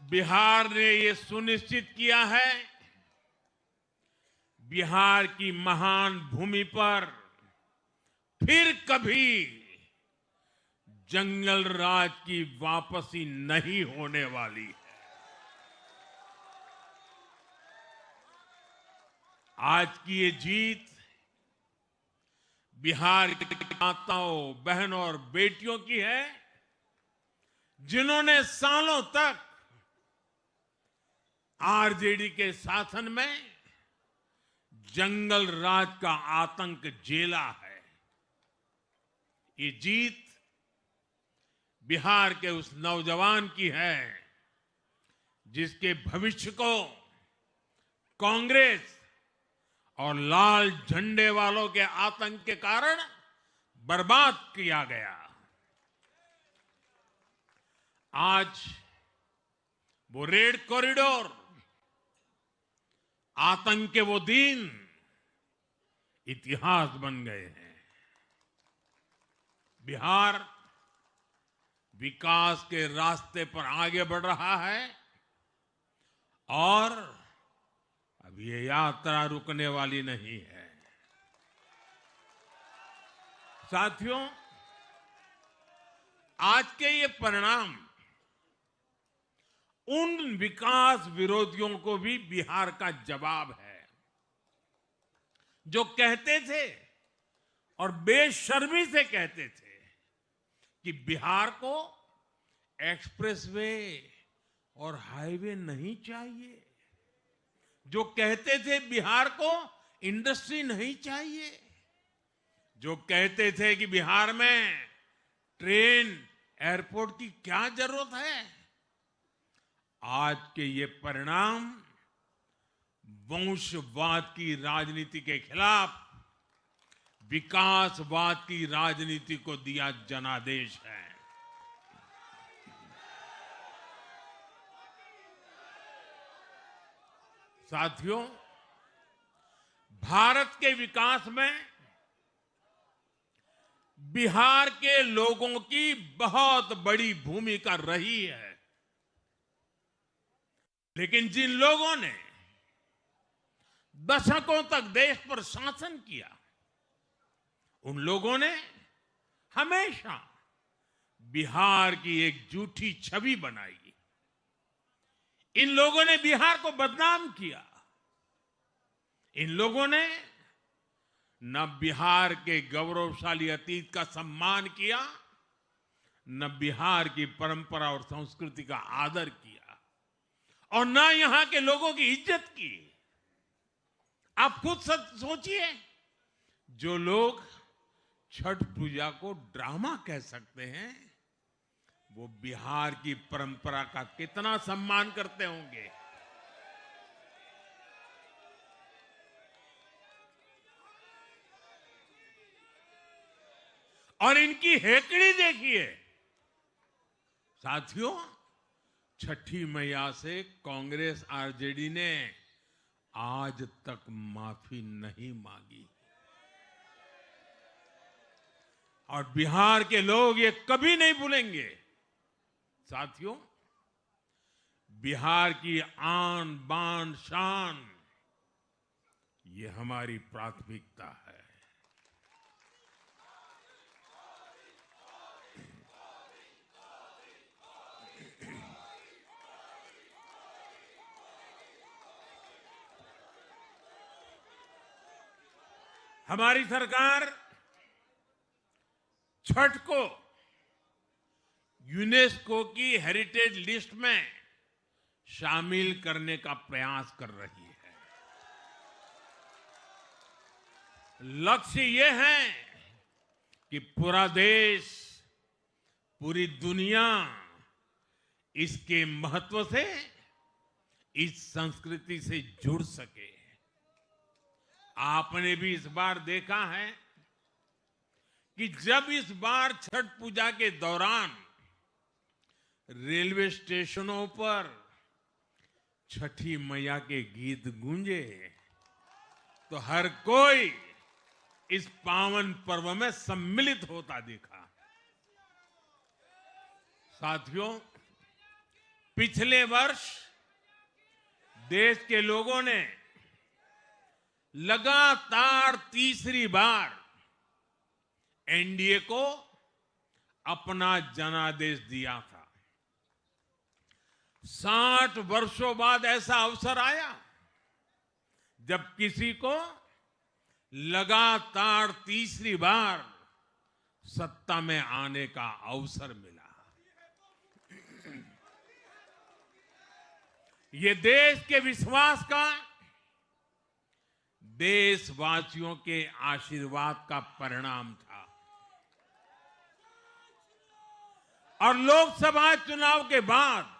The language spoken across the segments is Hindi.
बिहार ने ये सुनिश्चित किया है, बिहार की महान भूमि पर फिर कभी जंगल राज की वापसी नहीं होने वाली है। आज की ये जीत बिहार की माताओं, बहनों और बेटियों की है, जिन्होंने सालों तक आरजेडी के शासन में जंगल राज का आतंक झेला है। ये जीत बिहार के उस नौजवान की है जिसके भविष्य को कांग्रेस और लाल झंडे वालों के आतंक के कारण बर्बाद किया गया। आज वो रेड कॉरिडोर, आतंक के वो दिन इतिहास बन गए हैं। बिहार विकास के रास्ते पर आगे बढ़ रहा है और अब ये यात्रा रुकने वाली नहीं है। साथियों, आज के ये परिणाम उन विकास विरोधियों को भी बिहार का जवाब है, जो कहते थे और बेशर्मी से कहते थे कि बिहार को एक्सप्रेसवे और हाईवे नहीं चाहिए, जो कहते थे बिहार को इंडस्ट्री नहीं चाहिए, जो कहते थे कि बिहार में ट्रेन, एयरपोर्ट की क्या जरूरत है। आज के ये परिणाम वंशवाद की राजनीति के खिलाफ विकासवाद की राजनीति को दिया जनादेश है। साथियों, भारत के विकास में बिहार के लोगों की बहुत बड़ी भूमिका रही है, लेकिन जिन लोगों ने दशकों तक देश पर शासन किया, उन लोगों ने हमेशा बिहार की एक झूठी छवि बनाई। इन लोगों ने बिहार को बदनाम किया। इन लोगों ने न बिहार के गौरवशाली अतीत का सम्मान किया, न बिहार की परंपरा और संस्कृति का आदर किया, और न यहां के लोगों की इज्जत की। आप खुद सोचिए, जो लोग छठ पूजा को ड्रामा कह सकते हैं, वो बिहार की परंपरा का कितना सम्मान करते होंगे। और इनकी हेकड़ी देखिए। साथियों, छठी मैया से कांग्रेस आरजेडी ने आज तक माफी नहीं मांगी, और बिहार के लोग ये कभी नहीं भूलेंगे। साथियों, बिहार की आन बान शान, ये हमारी प्राथमिकता है। हमारी सरकार छठ को यूनेस्को की हेरिटेज लिस्ट में शामिल करने का प्रयास कर रही है। लक्ष्य ये है कि पूरा देश, पूरी दुनिया इसके महत्व से, इस संस्कृति से जुड़ सके। आपने भी इस बार देखा है कि जब इस बार छठ पूजा के दौरान रेलवे स्टेशनों पर छठी मैया के गीत गूंजे, तो हर कोई इस पावन पर्व में सम्मिलित होता दिखा। साथियों, पिछले वर्ष देश के लोगों ने लगातार तीसरी बार एनडीए को अपना जनादेश दिया था। 60 वर्षों बाद ऐसा अवसर आया जब किसी को लगातार तीसरी बार सत्ता में आने का अवसर मिला। ये देश के विश्वास का, देशवासियों के आशीर्वाद का परिणाम था। और लोकसभा चुनाव के बाद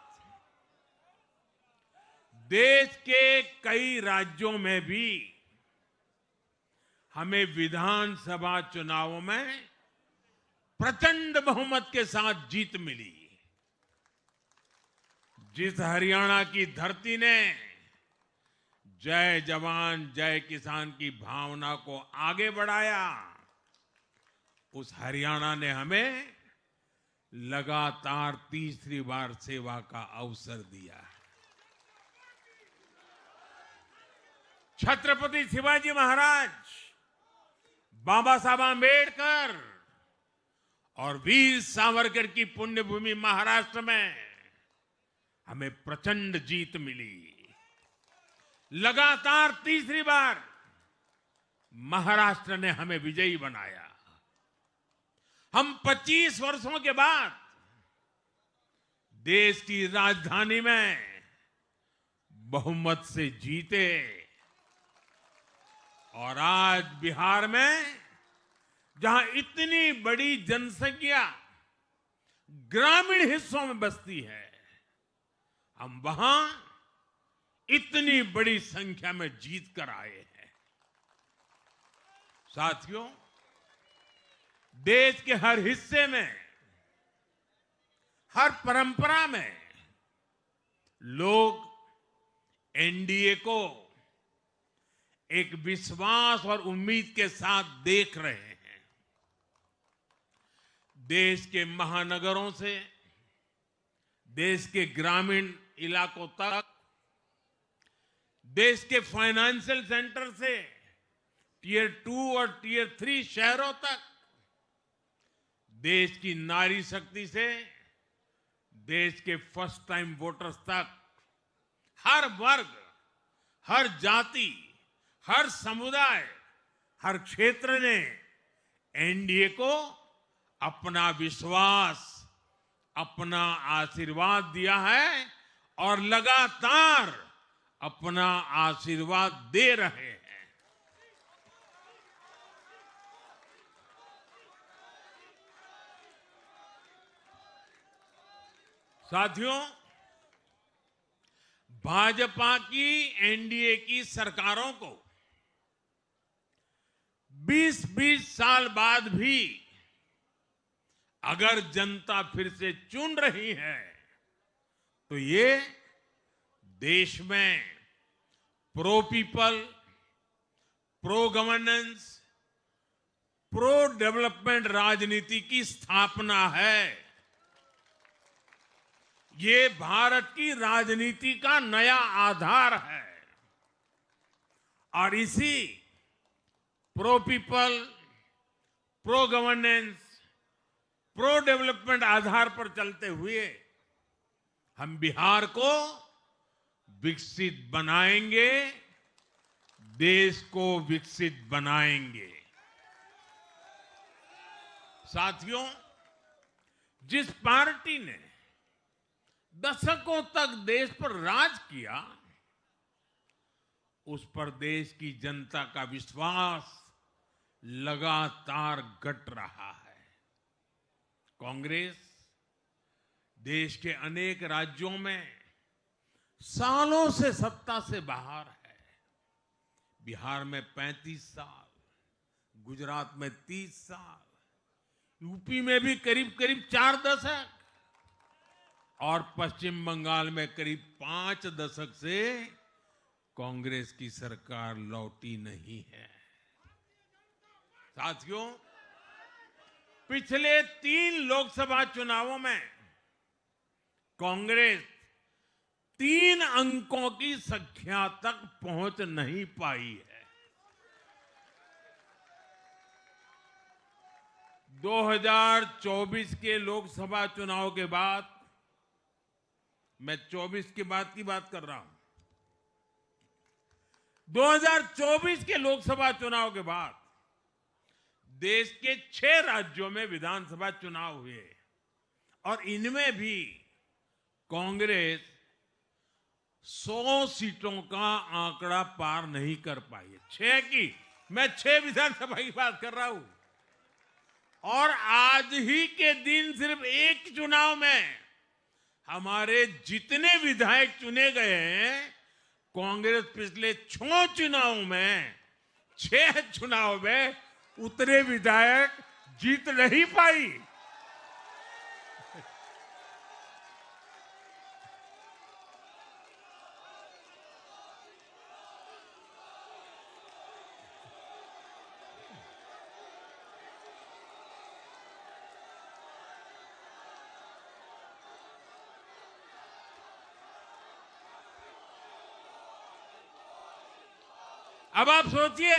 देश के कई राज्यों में भी हमें विधानसभा चुनावों में प्रचंड बहुमत के साथ जीत मिली। जिस हरियाणा की धरती ने जय जवान जय किसान की भावना को आगे बढ़ाया, उस हरियाणा ने हमें लगातार तीसरी बार सेवा का अवसर दिया है। छत्रपति शिवाजी महाराज, बाबा साहब आंबेडकर और वीर सावरकर की पुण्यभूमि महाराष्ट्र में हमें प्रचंड जीत मिली। लगातार तीसरी बार महाराष्ट्र ने हमें विजयी बनाया। हम 25 वर्षों के बाद देश की राजधानी में बहुमत से जीते और आज बिहार में जहां इतनी बड़ी जनसंख्या ग्रामीण हिस्सों में बसती है, हम वहां इतनी बड़ी संख्या में जीत कर आए हैं। साथियों, देश के हर हिस्से में, हर परंपरा में लोग एनडीए को एक विश्वास और उम्मीद के साथ देख रहे हैं। देश के महानगरों से देश के ग्रामीण इलाकों तक, देश के फाइनेंशियल सेंटर से टियर 2 और टियर 3 शहरों तक, देश की नारी शक्ति से देश के फर्स्ट टाइम वोटर्स तक, हर वर्ग, हर जाति, हर समुदाय, हर क्षेत्र ने एनडीए को अपना विश्वास, अपना आशीर्वाद दिया है और लगातार अपना आशीर्वाद दे रहे हैं। साथियों, भाजपा की एनडीए की सरकारों को 20-20 साल बाद भी अगर जनता फिर से चुन रही है तो ये देश में pro people, pro governance, pro development राजनीति की स्थापना है। ये भारत की राजनीति का नया आधार है और इसी pro people, pro governance, pro development आधार पर चलते हुए हम बिहार को विकसित बनाएंगे, देश को विकसित बनाएंगे। साथियों, जिस पार्टी ने दशकों तक देश पर राज किया, उस पर देश की जनता का विश्वास लगातार घट रहा है। कांग्रेस देश के अनेक राज्यों में सालों से सत्ता से बाहर है। बिहार में 35 साल, गुजरात में 30 साल, यूपी में भी करीब करीब 4 दशक और पश्चिम बंगाल में करीब 5 दशक से कांग्रेस की सरकार लौटी नहीं है। साथियों, पिछले 3 लोकसभा चुनावों में कांग्रेस 3 अंकों की संख्या तक पहुंच नहीं पाई है। 2024 के लोकसभा चुनाव के बाद, मैं 24 के बाद की बात कर रहा हूं, 2024 के लोकसभा चुनाव के बाद देश के 6 राज्यों में विधानसभा चुनाव हुए और इनमें भी कांग्रेस 100 सीटों का आंकड़ा पार नहीं कर पाई है। 6 की, मैं 6 विधानसभा की बात कर रहा हूं। और आज ही के दिन सिर्फ एक चुनाव में हमारे जितने विधायक चुने गए हैं, कांग्रेस पिछले 6 चुनाव में 6 चुनाव में उतने विधायक जीत नहीं पाई। अब आप सोचिए,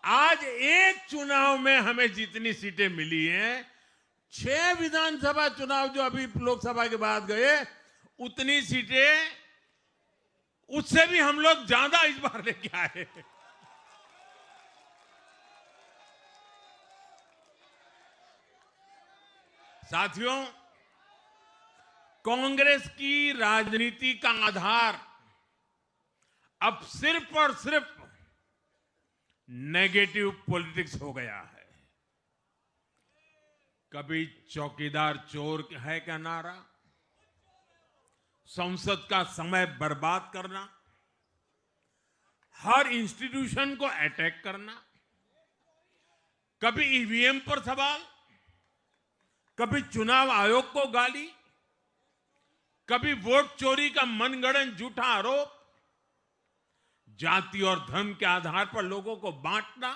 आज एक चुनाव में हमें जितनी सीटें मिली हैं, 6 विधानसभा चुनाव जो अभी लोकसभा के बाद गए, उतनी सीटें, उससे भी हम लोग ज्यादा इस बार लेके आए। साथियों, कांग्रेस की राजनीति का आधार अब सिर्फ और सिर्फ नेगेटिव पॉलिटिक्स हो गया है। कभी चौकीदार चोर है का नारा, संसद का समय बर्बाद करना, हर इंस्टीट्यूशन को अटैक करना, कभी ईवीएम पर सवाल, कभी चुनाव आयोग को गाली, कभी वोट चोरी का मनगढ़ंत झूठा आरोप, जाति और धर्म के आधार पर लोगों को बांटना,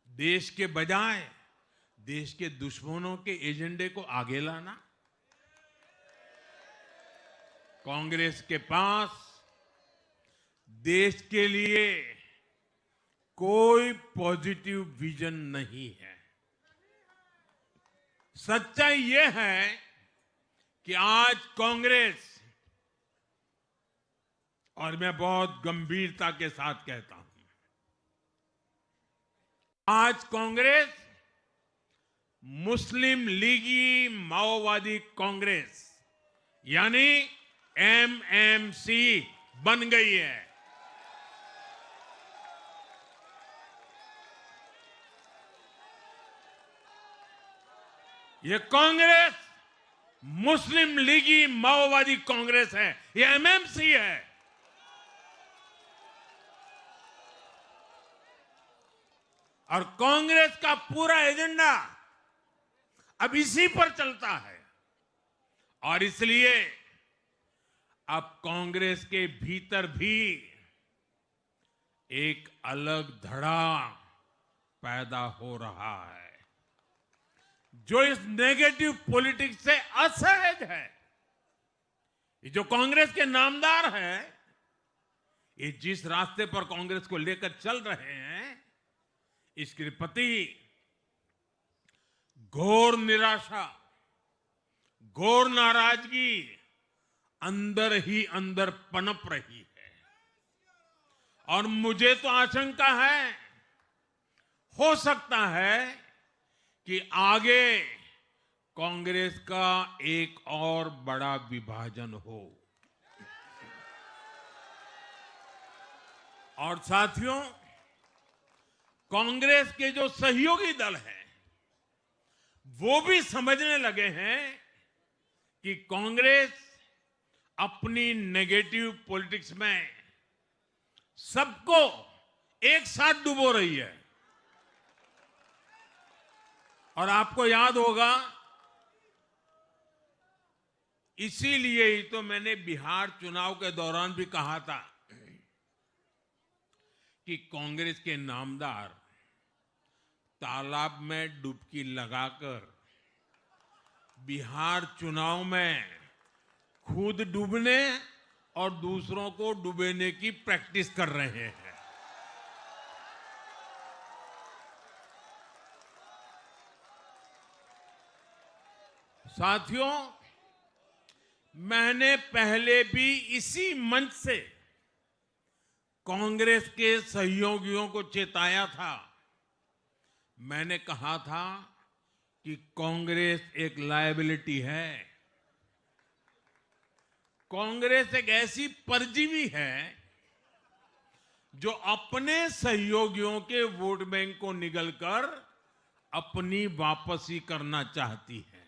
देश के बजाय देश के दुश्मनों के एजेंडे को आगे लाना। कांग्रेस के पास देश के लिए कोई पॉजिटिव विजन नहीं है। सच्चाई यह है कि आज कांग्रेस, और मैं बहुत गंभीरता के साथ कहता हूं, आज कांग्रेस मुस्लिम लीगी माओवादी कांग्रेस यानी एमएमसी बन गई है। ये कांग्रेस मुस्लिम लीगी माओवादी कांग्रेस है, ये एमएमसी है। और कांग्रेस का पूरा एजेंडा अब इसी पर चलता है। और इसलिए अब कांग्रेस के भीतर भी एक अलग धड़ा पैदा हो रहा है, जो इस नेगेटिव पॉलिटिक्स से असहज है। ये जो कांग्रेस के नामदार हैं, ये जिस रास्ते पर कांग्रेस को लेकर चल रहे हैं, इसके प्रति घोर निराशा, घोर नाराजगी अंदर ही अंदर पनप रही है। और मुझे तो आशंका है, हो सकता है कि आगे कांग्रेस का एक और बड़ा विभाजन हो। और साथियों, कांग्रेस के जो सहयोगी दल हैं, वो भी समझने लगे हैं कि कांग्रेस अपनी नेगेटिव पॉलिटिक्स में सबको एक साथ डुबो रही है। और आपको याद होगा, इसीलिए ही तो मैंने बिहार चुनाव के दौरान भी कहा था कि कांग्रेस के नामदार तालाब में डुबकी लगाकर बिहार चुनाव में खुद डूबने और दूसरों को डुबोने की प्रैक्टिस कर रहे हैं। साथियों, मैंने पहले भी इसी मंच से कांग्रेस के सहयोगियों को चेताया था। मैंने कहा था कि कांग्रेस एक लायबिलिटी है। कांग्रेस एक ऐसी परजीवी है जो अपने सहयोगियों के वोट बैंक को निगलकर अपनी वापसी करना चाहती है।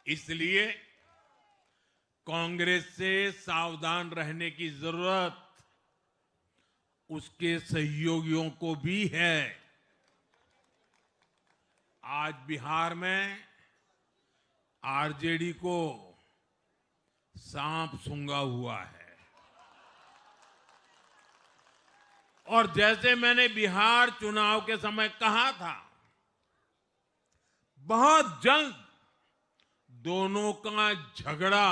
इसलिए कांग्रेस से सावधान रहने की जरूरत उसके सहयोगियों को भी है। आज बिहार में आरजेडी को सांप सूंघा हुआ है और जैसे मैंने बिहार चुनाव के समय कहा था, बहुत जल्द दोनों का झगड़ा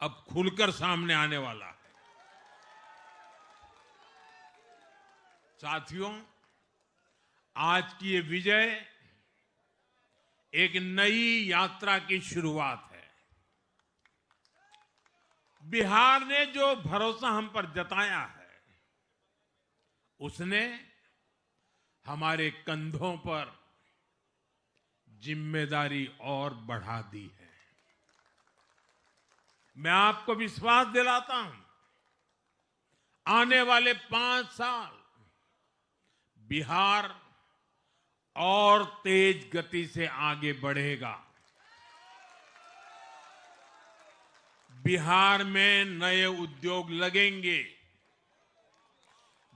अब खुलकर सामने आने वाला है। साथियों, आज की ये विजय एक नई यात्रा की शुरुआत है। बिहार ने जो भरोसा हम पर जताया है, उसने हमारे कंधों पर जिम्मेदारी और बढ़ा दी है। मैं आपको विश्वास दिलाता हूं, आने वाले 5 साल बिहार और तेज गति से आगे बढ़ेगा। बिहार में नए उद्योग लगेंगे।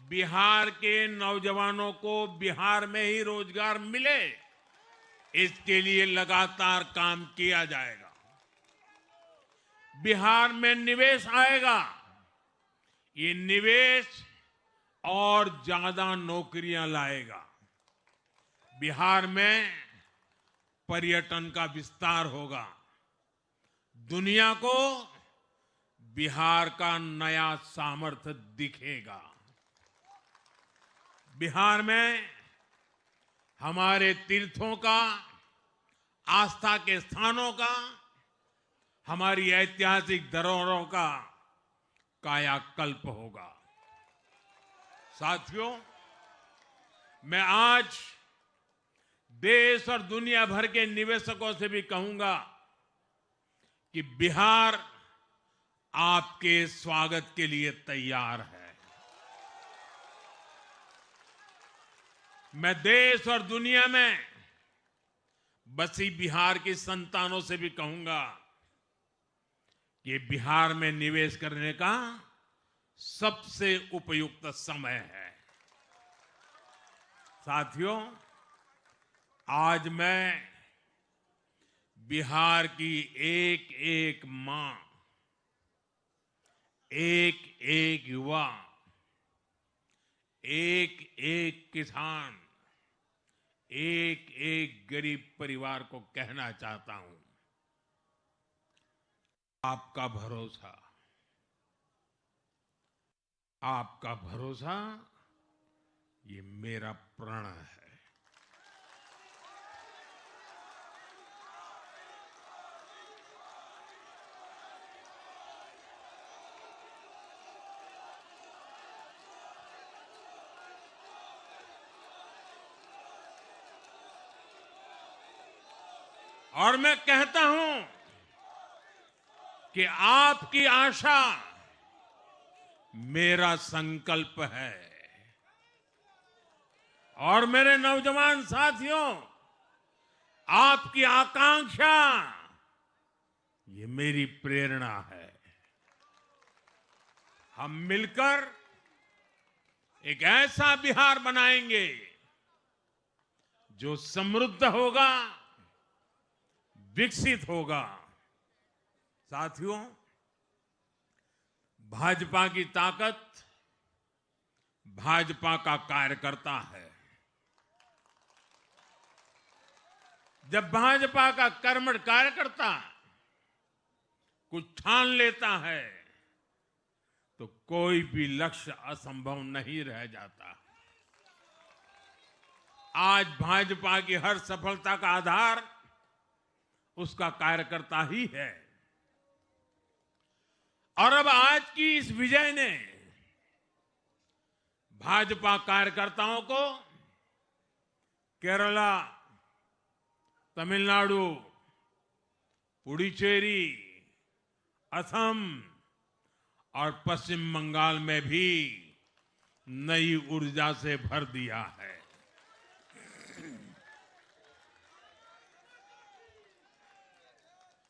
बिहार के नौजवानों को बिहार में ही रोजगार मिले, इसके लिए लगातार काम किया जाएगा। बिहार में निवेश आएगा। ये निवेश और ज्यादा नौकरियां लाएगा। बिहार में पर्यटन का विस्तार होगा। दुनिया को बिहार का नया सामर्थ्य दिखेगा। बिहार में हमारे तीर्थों का, आस्था के स्थानों का, हमारी ऐतिहासिक धरोहरों का कायाकल्प होगा। साथियों, मैं आज देश और दुनिया भर के निवेशकों से भी कहूंगा कि बिहार आपके स्वागत के लिए तैयार है। मैं देश और दुनिया में बसी बिहार की संतानों से भी कहूंगा कि बिहार में निवेश करने का सबसे उपयुक्त समय है। साथियों, आज मैं बिहार की एक एक मां, एक एक युवा, एक एक किसान, एक एक गरीब परिवार को कहना चाहता हूं, आपका भरोसा, आपका भरोसा ये मेरा प्रण है। और मैं कहता हूं कि आपकी आशा मेरा संकल्प है। और मेरे नौजवान साथियों, आपकी आकांक्षा ये मेरी प्रेरणा है। हम मिलकर एक ऐसा बिहार बनाएंगे जो समृद्ध होगा, विकसित होगा। साथियों, भाजपा की ताकत भाजपा का कार्यकर्ता है। जब भाजपा का कर्मठ कार्यकर्ता कुछ ठान लेता है तो कोई भी लक्ष्य असंभव नहीं रह जाता। आज भाजपा की हर सफलता का आधार उसका कार्यकर्ता ही है। और अब आज की इस विजय ने भाजपा कार्यकर्ताओं को केरला, तमिलनाडु, पुडुचेरी, असम और पश्चिम बंगाल में भी नई ऊर्जा से भर दिया है।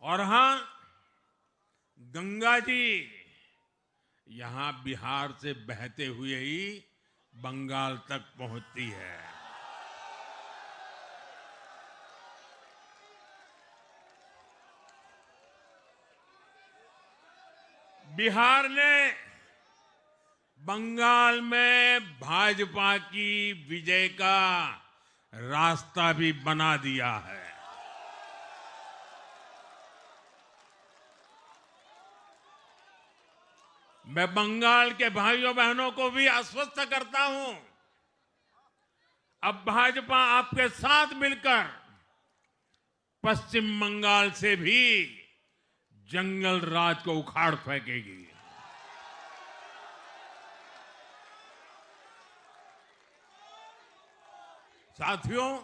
और हां, गंगा जी यहां बिहार से बहते हुए ही बंगाल तक पहुंचती है। बिहार ने बंगाल में भाजपा की विजय का रास्ता भी बना दिया है। मैं बंगाल के भाइयों बहनों को भी आश्वस्त करता हूं, अब भाजपा आपके साथ मिलकर पश्चिम बंगाल से भी जंगल राज को उखाड़ फेंकेगी। साथियों,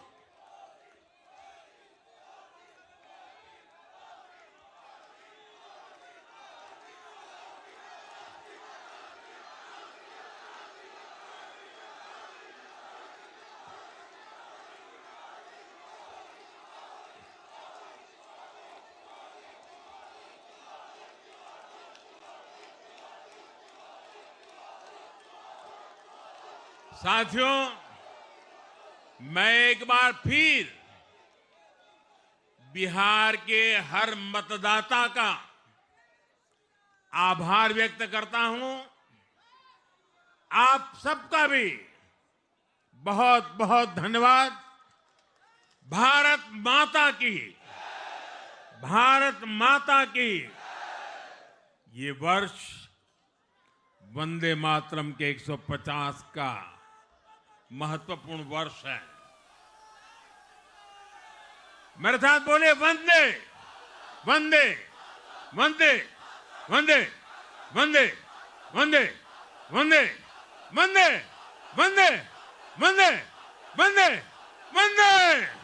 मैं एक बार फिर बिहार के हर मतदाता का आभार व्यक्त करता हूं। आप सबका भी बहुत बहुत धन्यवाद। भारत माता की, भारत माता की। ये वर्ष वंदे मातरम के 150 का महत्वपूर्ण वर्ष है। मेरे साथ बोले वंदे वंदे वंदे वंदे वंदे वंदे वंदे वंदे वंदे वंदे वंदे वंदे।